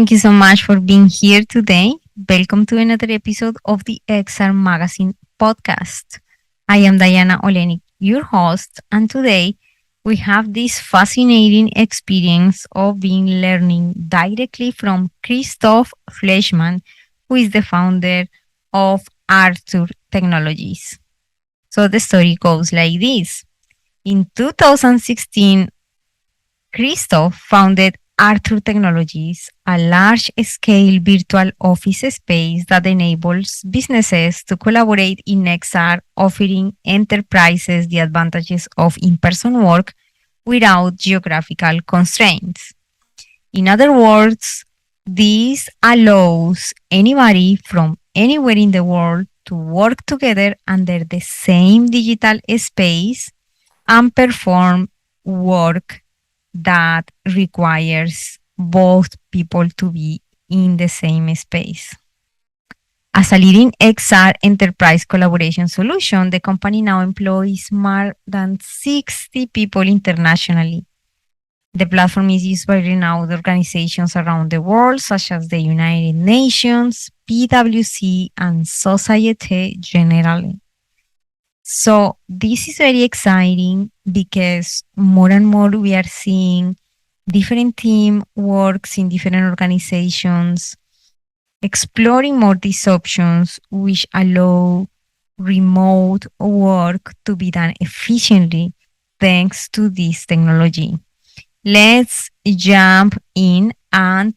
Thank you so much for being here today. Welcome to another episode of the XR Magazine podcast. I am Diana Olenik, your host, and today we have this fascinating experience of being learning directly from Christoph Fleischmann, who is the founder of Arthur Technologies. So the story goes like this. In 2016, Christoph founded Arthur Technologies, a large scale virtual office space that enables businesses to collaborate in XR, offering enterprises the advantages of in person work without geographical constraints. In other words, this allows anybody from anywhere in the world to work together under the same digital space and perform work that requires both people to be in the same space. As a leading XR enterprise collaboration solution, the company now employs more than 60 people internationally. The platform is used by renowned organizations around the world, such as the United Nations, PWC, and Societe Generale. So this is very exciting because more and more we are seeing different team works in different organizations, exploring more these options which allow remote work to be done efficiently thanks to this technology. Let's jump in and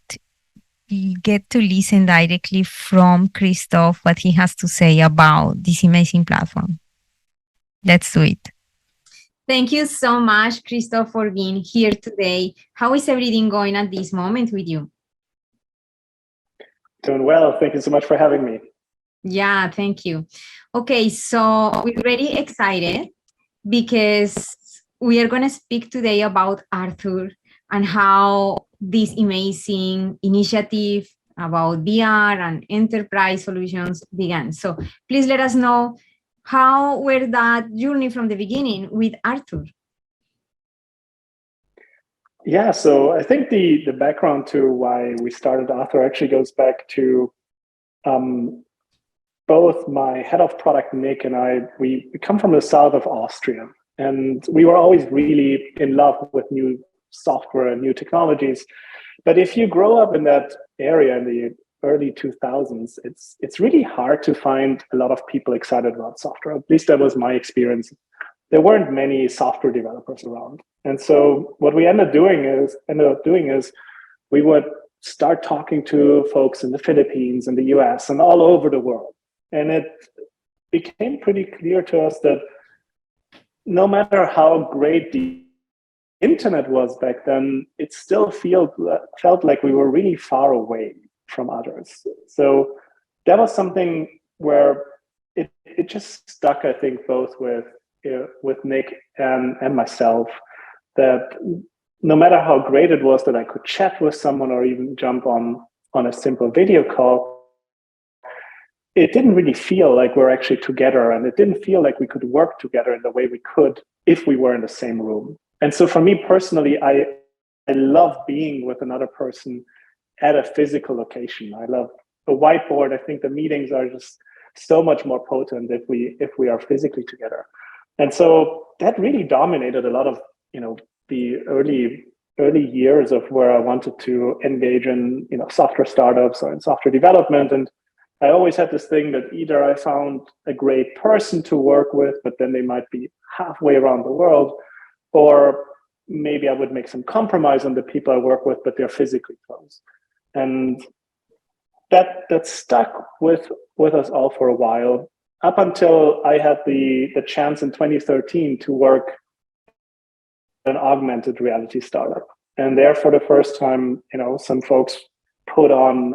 get to listen directly from Christoph what he has to say about this amazing platform. Let's do it. Thank you so much, Christoph, for being here today. How is everything going at this moment with you? Doing well. Thank you so much for having me. Yeah, thank you. Okay, so we're very excited because we are going to speak today about Arthur and how this amazing initiative about VR and enterprise solutions began. So please let us know how were that journey from the beginning with Arthur? Yeah, so I think the background to why we started Arthur actually goes back to both my head of product, Nick, and I. We come from the south of Austria, and we were always really in love with new software and new technologies. But if you grow up in that area in the early 2000s, it's really hard to find a lot of people excited about software. At least that was my experience. There weren't many software developers around. And so what we ended up doing is we would start talking to folks in the Philippines and the US and all over the world. And it became pretty clear to us that no matter how great the internet was back then, it still felt like we were really far away from others. So that was something where it just stuck, I think, both with Nick and myself, that no matter how great it was that I could chat with someone or even jump on a simple video call, it didn't really feel like we're actually together, and it didn't feel like we could work together in the way we could if we were in the same room. And so for me personally, I love being with another person at a physical location. I love a whiteboard. I think the meetings are just so much more potent if we are physically together. And so that really dominated a lot of the early years of where I wanted to engage in software startups or in software development. And I always had this thing that either I found a great person to work with, but then they might be halfway around the world, or maybe I would make some compromise on the people I work with, but they're physically close. And that stuck with us all for a while, up until I had the chance in 2013 to work an augmented reality startup. And there, for the first time, some folks put on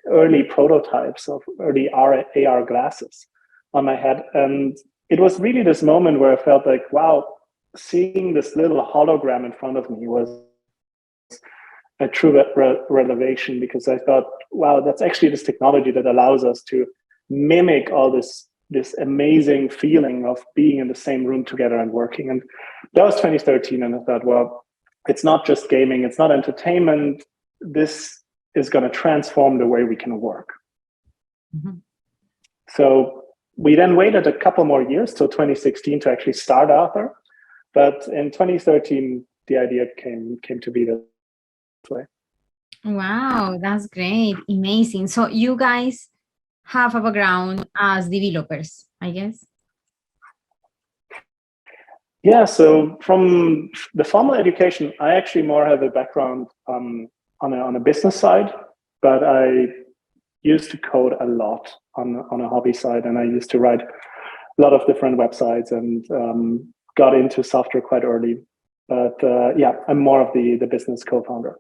early prototypes of early AR glasses on my head. And it was really this moment where I felt like, wow, seeing this little hologram in front of me was a true revelation, because I thought, wow, that's actually this technology that allows us to mimic all this amazing feeling of being in the same room together and working. And that was 2013. And I thought, well, it's not just gaming, it's not entertainment. This is going to transform the way we can work. Mm-hmm. So we then waited a couple more years till 2016 to actually start Author. But in 2013, the idea came to be this way. Wow, that's great. Amazing. So you guys have a background as developers, I guess? Yeah, so from the formal education, I actually more have a background on a business side, but I used to code a lot on a hobby side, and I used to write a lot of different websites and got into software quite early. But yeah, I'm more of the business co-founder.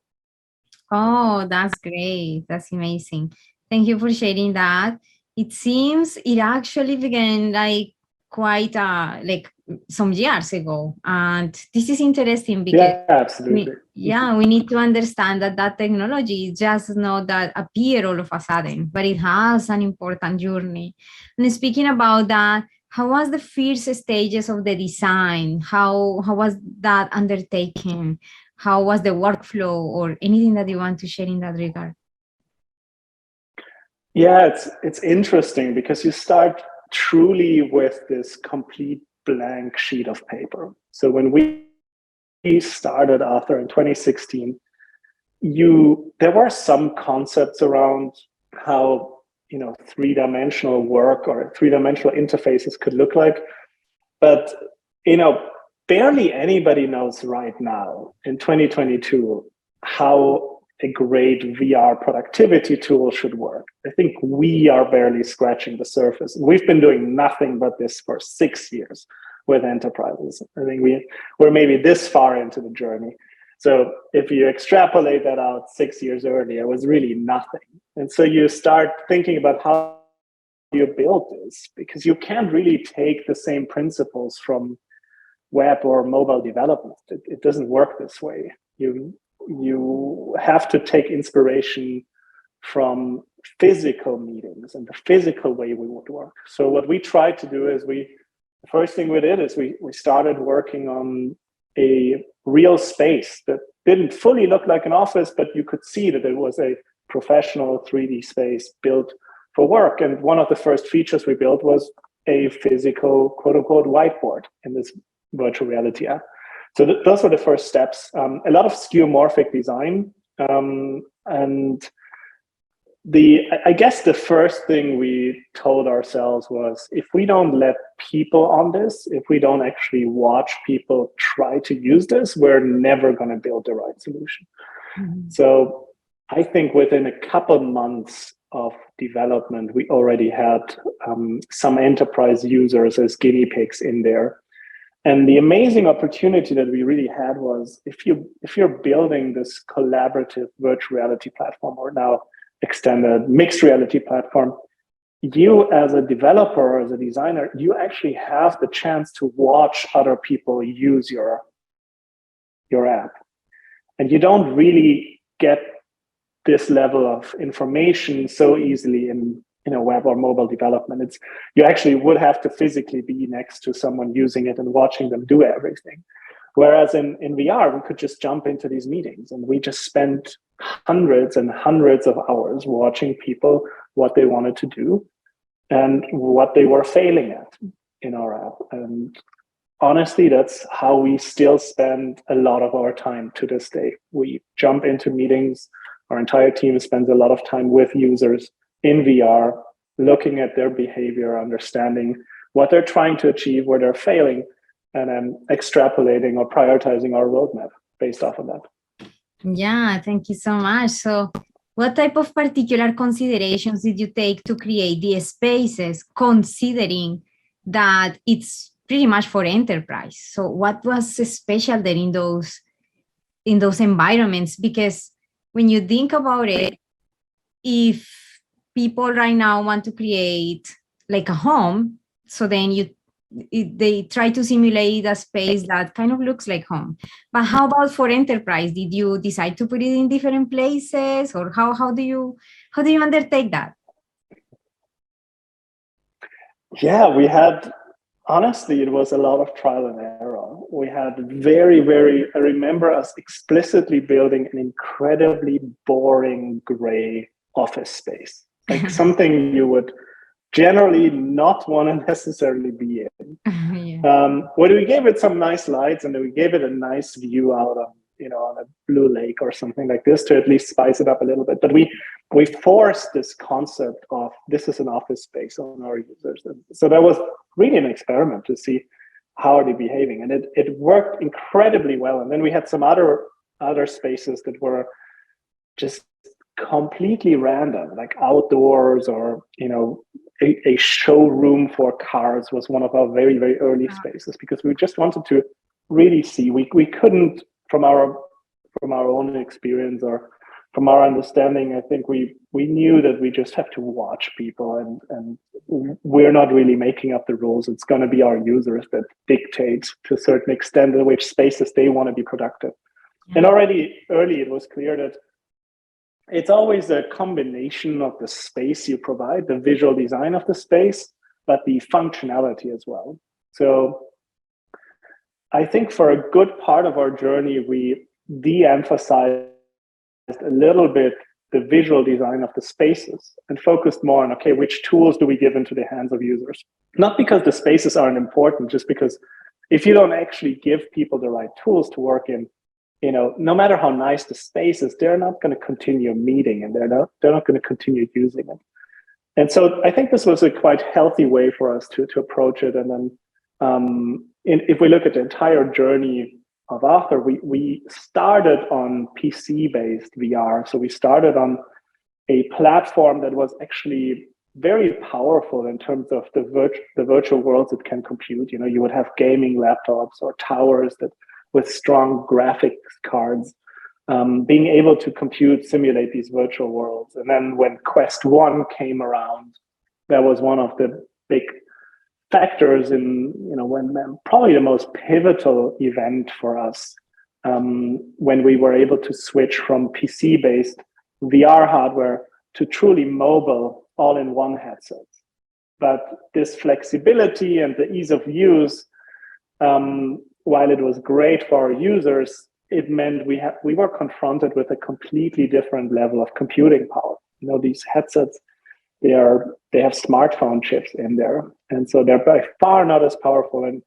Oh, that's great. That's amazing. Thank you for sharing that. It seems it actually began like quite like some years ago. And this is interesting because yeah, absolutely. we need to understand that technology just not that appear all of a sudden, but it has an important journey. And speaking about that, how was the first stages of the design? How was that undertaken? How was the workflow, or anything that you want to share in that regard? Yeah, it's interesting because you start truly with this complete blank sheet of paper. So when we started Author in 2016, there were some concepts around how three-dimensional work or three-dimensional interfaces could look like, but barely anybody knows right now in 2022 how a great VR productivity tool should work. I think we are barely scratching the surface. We've been doing nothing but this for 6 years with enterprises. I think we're maybe this far into the journey. So if you extrapolate that out 6 years earlier, it was really nothing. And so you start thinking about how you build this, because you can't really take the same principles from web or mobile development. It doesn't work this way. You have to take inspiration from physical meetings and the physical way we would work. So what we tried to do is the first thing we did is we started working on a real space that didn't fully look like an office, but you could see that it was a professional 3D space built for work. And one of the first features we built was a physical, quote unquote, whiteboard in this virtual reality app. So those were the first steps. A lot of skeuomorphic design. And I guess the first thing we told ourselves was, if we don't let people on this, if we don't actually watch people try to use this, we're never going to build the right solution. Mm-hmm. So I think within a couple months of development, we already had some enterprise users as guinea pigs in there. And the amazing opportunity that we really had was, if you're building this collaborative virtual reality platform, or now extended mixed reality platform, you as a developer or as a designer, you actually have the chance to watch other people use your app. And you don't really get this level of information so easily in web or mobile development. You actually would have to physically be next to someone using it and watching them do everything. Whereas in VR, we could just jump into these meetings, and we just spent hundreds and hundreds of hours watching people, what they wanted to do and what they were failing at in our app. And honestly, that's how we still spend a lot of our time to this day. We jump into meetings. Our entire team spends a lot of time with users in VR, looking at their behavior, understanding what they're trying to achieve, where they're failing, and then extrapolating or prioritizing our roadmap based off of that. Yeah, thank you so much. So what type of particular considerations did you take to create the spaces, considering that it's pretty much for enterprise? So what was special there in those environments? Because when you think about it, if people right now want to create like a home, so then they try to simulate a space that kind of looks like home. But how about for enterprise? Did you decide to put it in different places, or how do you undertake that? Yeah, we had Honestly, it was a lot of trial and error. We had I remember us explicitly building an incredibly boring gray office space, like something you would generally not want to necessarily be in. Yeah. Well, we gave it some nice lights, and then we gave it a nice view out on, on a blue lake or something like this to at least spice it up a little bit. But we forced this concept of this is an office space on our users. And so that was really an experiment to see how are they behaving, and it worked incredibly well. And then we had some other spaces that were just completely random, like outdoors, or a showroom for cars was one of our very, very early spaces, because we just wanted to really see. We couldn't, from our own experience or from our understanding, I think we knew that we just have to watch people, and we're not really making up the rules. It's going to be our users that dictate to a certain extent in which spaces they want to be productive. Yeah. And already early, it was clear that it's always a combination of the space you provide, the visual design of the space, but the functionality as well. So I think for a good part of our journey, we de-emphasized a little bit the visual design of the spaces and focused more on, okay, which tools do we give into the hands of users? Not because the spaces aren't important, just because if you don't actually give people the right tools to work in, no matter how nice the space is, they're not going to continue meeting, and they're not going to continue using it. And so I think this was a quite healthy way for us to approach it. And then if we look at the entire journey of Author, we started on PC-based VR. So we started on a platform that was actually very powerful in terms of the virtual worlds it can compute. You would have gaming laptops or towers that with strong graphics cards, being able to simulate these virtual worlds. And then when Quest 1 came around, that was one of the big factors in, when probably the most pivotal event for us, when we were able to switch from PC-based VR hardware to truly mobile all-in-one headsets. But this flexibility and the ease of use, while it was great for our users, it meant we were confronted with a completely different level of computing power. These headsets, they have smartphone chips in there, and so they're by far not as powerful. And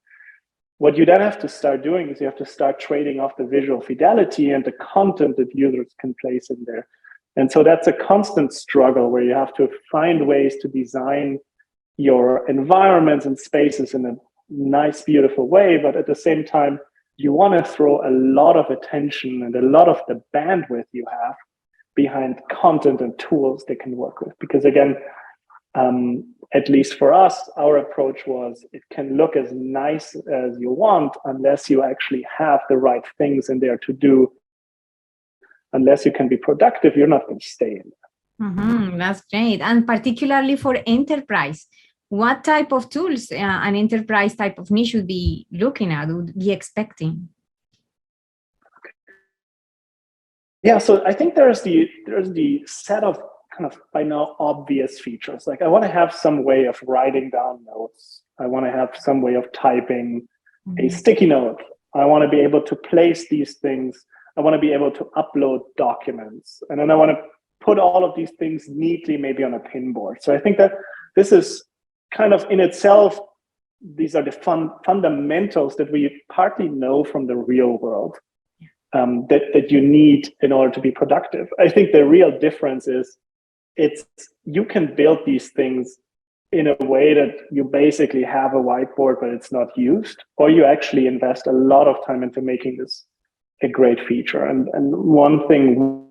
what you then have to start doing is you have to start trading off the visual fidelity and the content that users can place in there. And so that's a constant struggle where you have to find ways to design your environments and spaces in a nice, beautiful way, but at the same time, you want to throw a lot of attention and a lot of the bandwidth you have behind content and tools they can work with. Because again, at least for us, our approach was it can look as nice as you want unless you actually have the right things in there to do. Unless you can be productive, you're not going to stay in there. Mm-hmm. That's great. And particularly for enterprise, what type of tools an enterprise type of niche would be looking at, would be expecting? Yeah, so I think there's the set of kind of by now obvious features. Like I want to have some way of writing down notes. I want to have some way of typing a sticky note. I want to be able to place these things. I want to be able to upload documents. And then I want to put all of these things neatly, maybe on a pinboard. So I think that this is kind of in itself, these are the fundamentals that we partly know from the real world, that you need in order to be productive. I think the real difference is you can build these things in a way that you basically have a whiteboard, but it's not used, or you actually invest a lot of time into making this a great feature. And one thing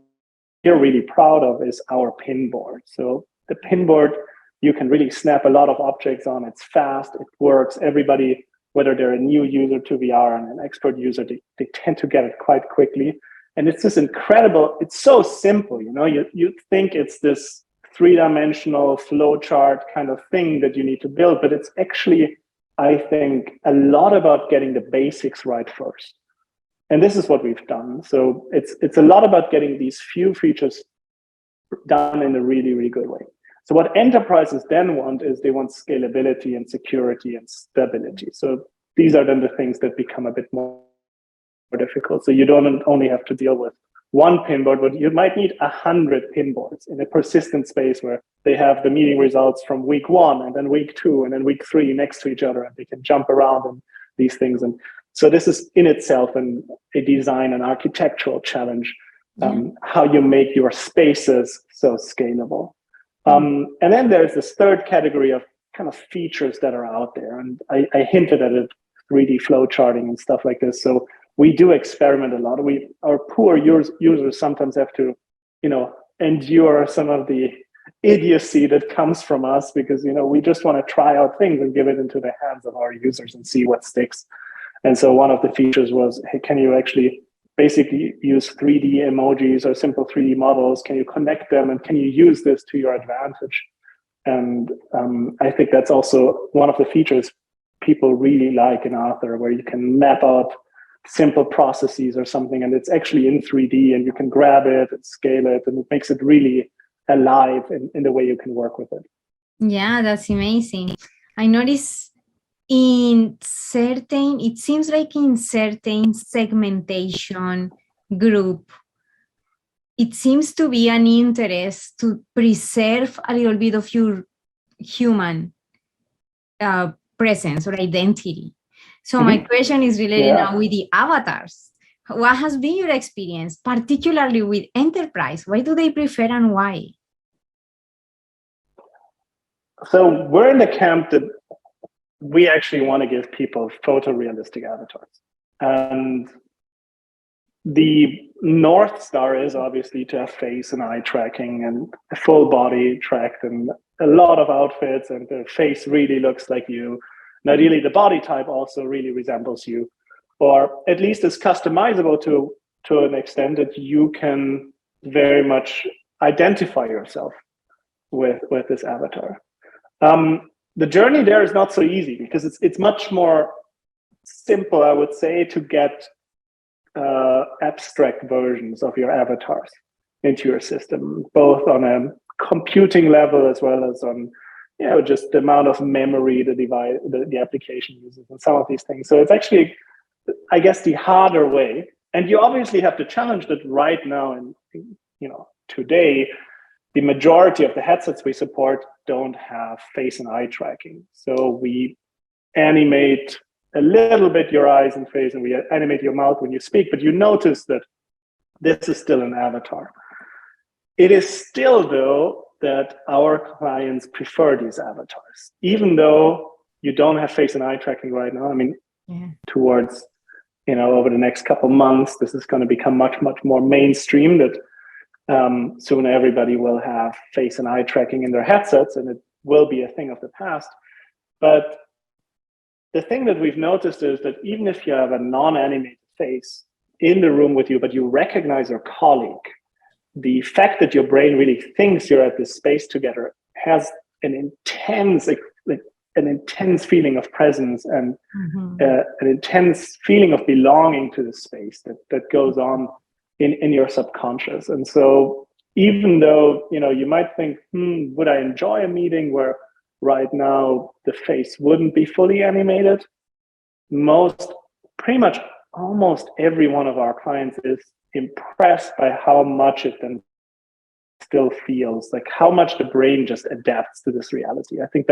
we're really proud of is our pinboard. So the pinboard, you can really snap a lot of objects on. It's fast, it works. Everybody, whether they're a new user to VR and an expert user, they tend to get it quite quickly. And it's this incredible, it's so simple, you think it's this three-dimensional flowchart kind of thing that you need to build, but it's actually, I think, a lot about getting the basics right first. And this is what we've done. So it's a lot about getting these few features done in a really, really good way. So what enterprises then want is they want scalability and security and stability. So these are then the things that become a bit more difficult. So you don't only have to deal with one pinboard, but you might need 100 pinboards in a persistent space where they have the meeting results from week 1 and then week 2 and then week 3 next to each other, and they can jump around and these things. And so this is in itself a design and architectural challenge, how you make your spaces so scalable. And then there's this third category of kind of features that are out there. And I hinted at it, 3D flow charting and stuff like this. So we do experiment a lot. Our poor users sometimes have to, endure some of the idiocy that comes from us because, we just want to try out things and give it into the hands of our users and see what sticks. And so one of the features was, hey, can you actually basically use 3D emojis or simple 3D models? Can you connect them and can you use this to your advantage? And I think that's also one of the features people really like in Author, where you can map out simple processes or something, and it's actually in 3D, and you can grab it and scale it, and it makes it really alive in the way you can work with it. Yeah, that's amazing. I noticed it seems like in certain segmentation group, it seems to be an interest to preserve a little bit of your human presence or identity. So my question is related now with the avatars. What has been your experience, particularly with enterprise? Why do they prefer and why? So we're in the camp that we actually want to give people photorealistic avatars. And the North Star is obviously to have face and eye tracking and full body tracked and a lot of outfits, and the face really looks like you. And ideally, the body type also really resembles you, or at least is customizable to an extent that you can very much identify yourself with this avatar. The journey there is not so easy because it's much more simple, I would say, to get abstract versions of your avatars into your system, both on a computing level as well as on just the amount of memory the application uses and some of these things. So it's actually, I guess, the harder way. And you obviously have to challenge that right now. And today, the majority of the headsets we support don't have face and eye tracking. So we animate a little bit your eyes and face, and we animate your mouth when you speak, but you notice that this is still an avatar. It is still, though, that our clients prefer these avatars, even though you don't have face and eye tracking right now. I mean, towards, over the next couple months, this is going to become much, much more mainstream that soon everybody will have face and eye tracking in their headsets, and it will be a thing of the past. But the thing that we've noticed is that even if you have a non-animated face in the room with you, but you recognize your colleague, the fact that your brain really thinks you're at this space together has an intense feeling of presence and an intense feeling of belonging to the space that goes on in your subconscious. And so even though you might think, would I enjoy a meeting where right now the face wouldn't be fully animated? Pretty much almost every one of our clients is impressed by how much it then still feels, like how much the brain just adapts to this reality. I think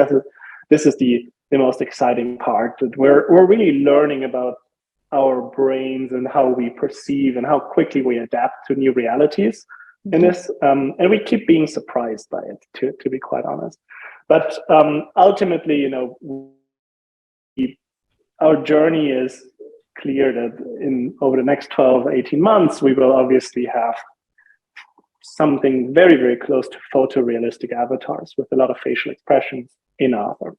this is the most exciting part, that we're really learning about our brains and how we perceive and how quickly we adapt to new realities in this. And we keep being surprised by it, to be quite honest. But ultimately, our journey is clear that over the next 12, 18 months, we will obviously have something very, very close to photorealistic avatars with a lot of facial expressions in Author.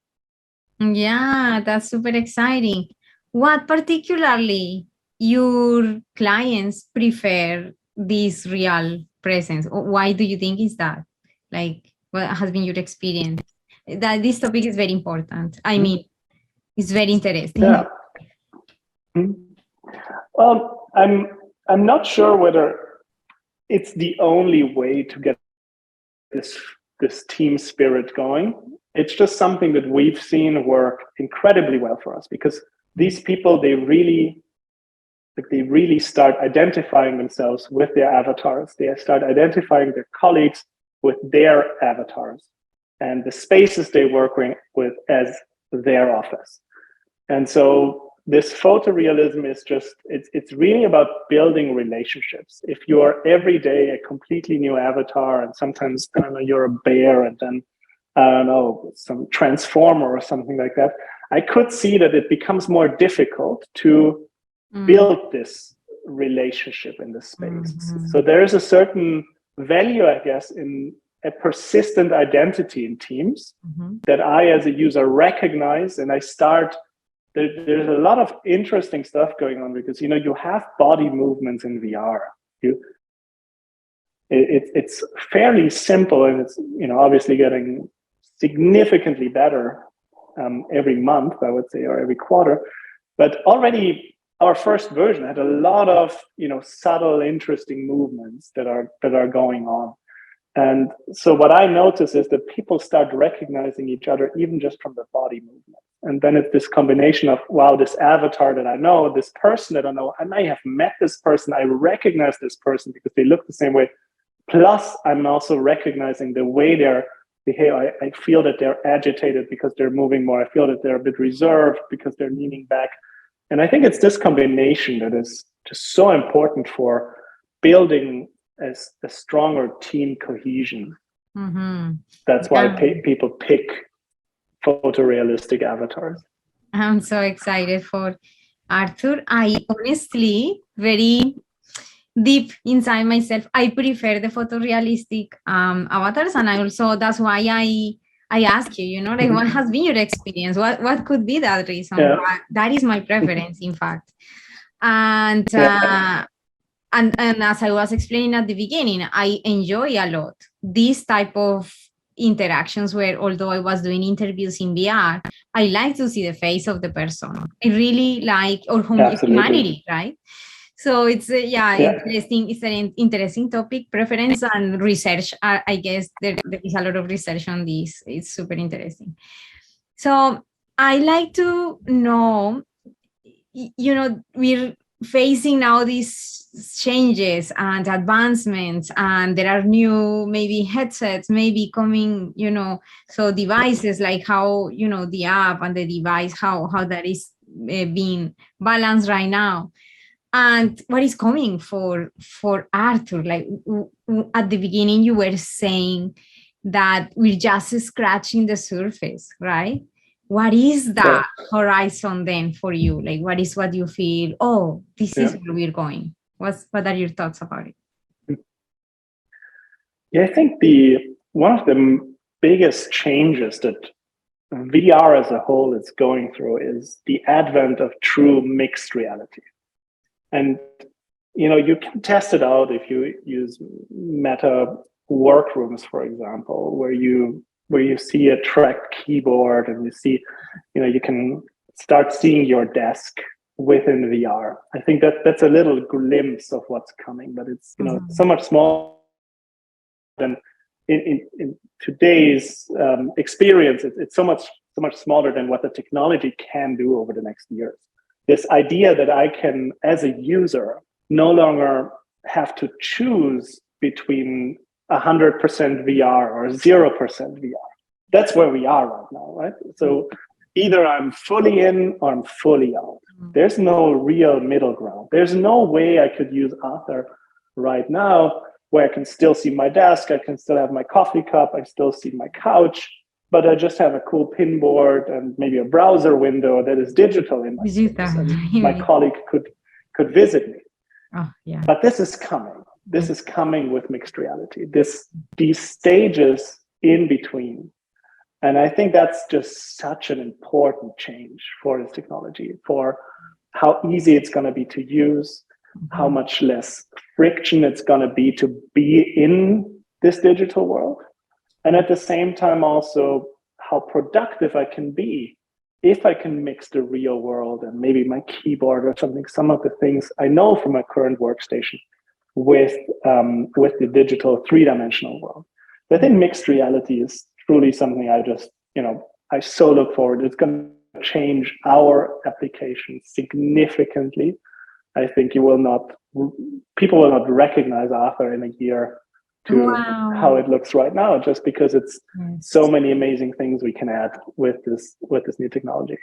Yeah, that's super exciting. What particularly your clients prefer this real presence? Why do you think is that? Like, what has been your experience? That this topic is very important. I mean, it's very interesting. Yeah. Well, I'm not sure whether it's the only way to get this this team spirit going. It's just something that we've seen work incredibly well for us, because these people, they really start identifying themselves with their avatars. They start identifying their colleagues with their avatars and the spaces they work with as their office. And so this photorealism is just, it's really about building relationships. If you are every day a completely new avatar, and sometimes, I don't know, you're a bear, and then, I don't know, some transformer or something like that, I could see that it becomes more difficult to build this relationship in the space. So there is a certain value, I guess, in a persistent identity in teams that I, as a user, recognize, and I start. There's a lot of interesting stuff going on, because you have body movements in VR. It's fairly simple, and it's obviously getting significantly better every month, I would say, or every quarter. But already our first version had a lot of subtle, interesting movements that are going on. And so what I notice is that people start recognizing each other even just from the body movement. And then it's this combination of, wow, this avatar that I know, this person that I know, I may have met this person, I recognize this person because they look the same way. Plus, I'm also recognizing the way they're behaving. I feel that they're agitated because they're moving more. I feel that they're a bit reserved because they're leaning back. And I think it's this combination that is just so important for building a stronger team cohesion. That's why people pick photorealistic avatars. I'm so excited for Arthur. I honestly, very deep inside myself, I prefer the photorealistic avatars, and I also, that's why I ask you, like, what has been your experience? What could be that reason? That is my preference, in fact. And and as I was explaining at the beginning, I enjoy a lot this type of interactions where, although I was doing interviews in VR, I like to see the face of the person. I really like, or humanity, right? So it's interesting. It's an interesting topic, preference and research. I guess there is a lot of research on this. It's super interesting. So I like to know, we're facing now these changes and advancements, and there are new maybe headsets maybe coming, so devices, like how the app and the device, how that is being balanced right now, and what is coming for Arthur. Like at the beginning you were saying that we're just scratching the surface, right? What is that horizon then for you? Like, what you feel, oh, this is where we're going? What are your thoughts about it? Yeah, I think one of the biggest changes that VR as a whole is going through is the advent of true mixed reality. And, you can test it out if you use Meta workrooms, for example, where you see a tracked keyboard, and you see, you can start seeing your desk within VR. I think that's a little glimpse of what's coming, but it's so much smaller than in today's experience. It's so much smaller than what the technology can do over the next years. This idea that I can, as a user, no longer have to choose between 100% VR or 0% VR. That's where we are right now, right? So either I'm fully in or I'm fully out. There's no real middle ground. There's no way I could use Arthur right now where I can still see my desk, I can still have my coffee cup, I still see my couch, but I just have a cool pin board and maybe a browser window that is digital in my space, and my colleague could visit me. But this is coming. This is coming with mixed reality. These stages in between. And I think that's just such an important change for this technology, for how easy it's going to be to use, how much less friction it's going to be in this digital world. And at the same time, also how productive I can be if I can mix the real world and maybe my keyboard or something, some of the things I know from my current workstation with the digital three-dimensional world. I think mixed reality is truly something I so look forward. It's going to change our application significantly. I think people will not recognize Arthur in a year to how it looks right now, just because it's so many amazing things we can add with this new technology.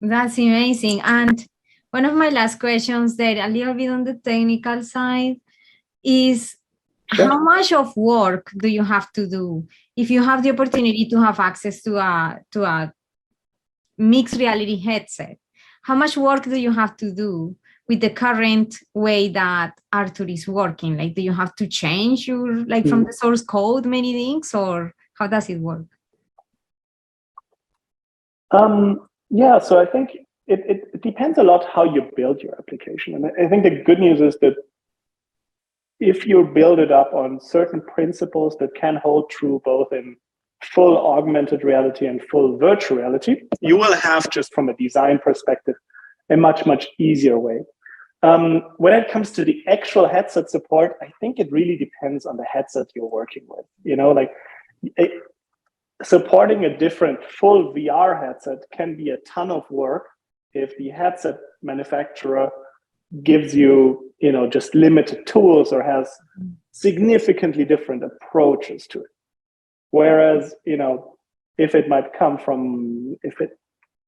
That's amazing. And one of my last questions there, a little bit on the technical side, is how much of work do you have to do if you have the opportunity to have access to a mixed reality headset? How much work do you have to do with the current way that Arthur is working? Like, do you have to change your, like, from the source code many things, or how does it work? Yeah, so I think it depends a lot how you build your application. And I think the good news is that if you build it up on certain principles that can hold true both in full augmented reality and full virtual reality, you will have, just from a design perspective, a much, much easier way. When it comes to the actual headset support, I think it really depends on the headset you're working with. Supporting a different full VR headset can be a ton of work if the headset manufacturer gives you, just limited tools or has significantly different approaches to it. Whereas, if it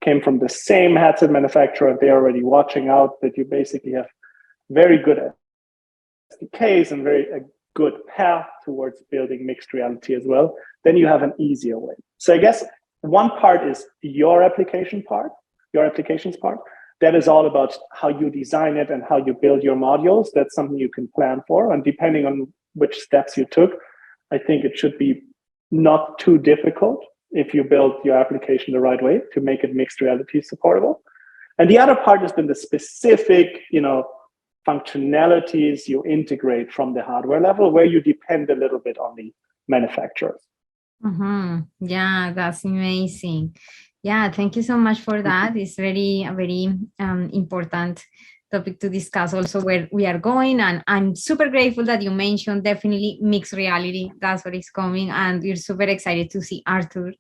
came from the same headset manufacturer, they're already watching out that you basically have very good SDKs and a good path towards building mixed reality as well, then you have an easier way. So I guess one part is your applications part. That is all about how you design it and how you build your modules. That's something you can plan for. And depending on which steps you took, I think it should be not too difficult if you build your application the right way to make it mixed reality supportable. And the other part is then the specific, functionalities you integrate from the hardware level, where you depend a little bit on the manufacturers. Yeah, that's amazing. Yeah, thank you so much for that. It's really a very important topic to discuss also where we are going. And I'm super grateful that you mentioned definitely mixed reality. That's what is coming. And we're super excited to see Arthur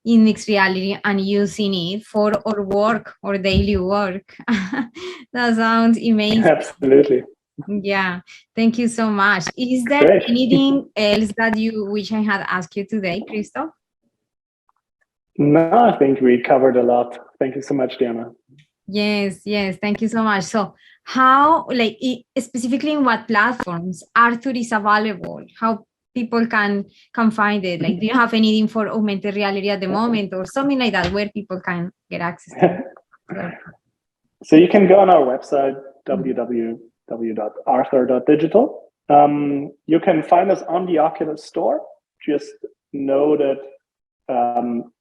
in mixed reality and using it for our work or daily work. That sounds amazing. Absolutely. Yeah, thank you so much. Is there anything else that you wish I had asked you today, Christoph? No, I think we covered a lot. Thank you so much, Diana. Yes, thank you so much. So how, specifically in what platforms Arthur is available? How people can find it? Like, do you have anything for augmented reality at the moment or something like that where people can get access to it? So you can go on our website, www.arthur.digital. You can find us on the Oculus Store. Just know that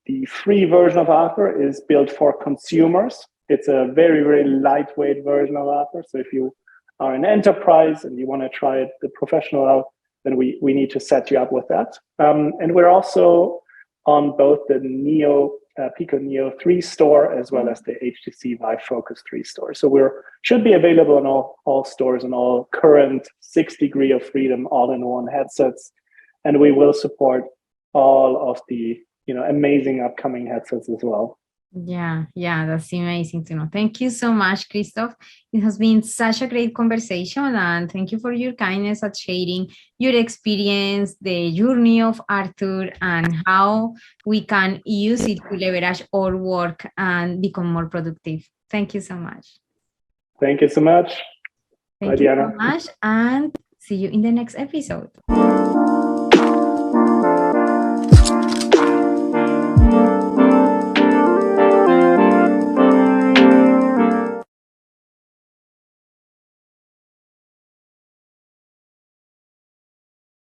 the free version of Arthur is built for consumers. It's a very, very lightweight version of Arthur. So if you are an enterprise and you want to try it the professional out, then we need to set you up with that. And we're also on both the Pico Neo 3 store as well as the HTC Vive Focus 3 store. So should be available in all stores and all current 6 degree of freedom all-in-one headsets. And we will support all of the amazing upcoming headsets as well. Yeah, that's amazing to know. Thank you so much, Christoph. It has been such a great conversation, and thank you for your kindness at sharing your experience, the journey of Arthur, and how we can use it to leverage our work and become more productive. Thank you so much. Thank you so much. Thank you so much, and see you in the next episode.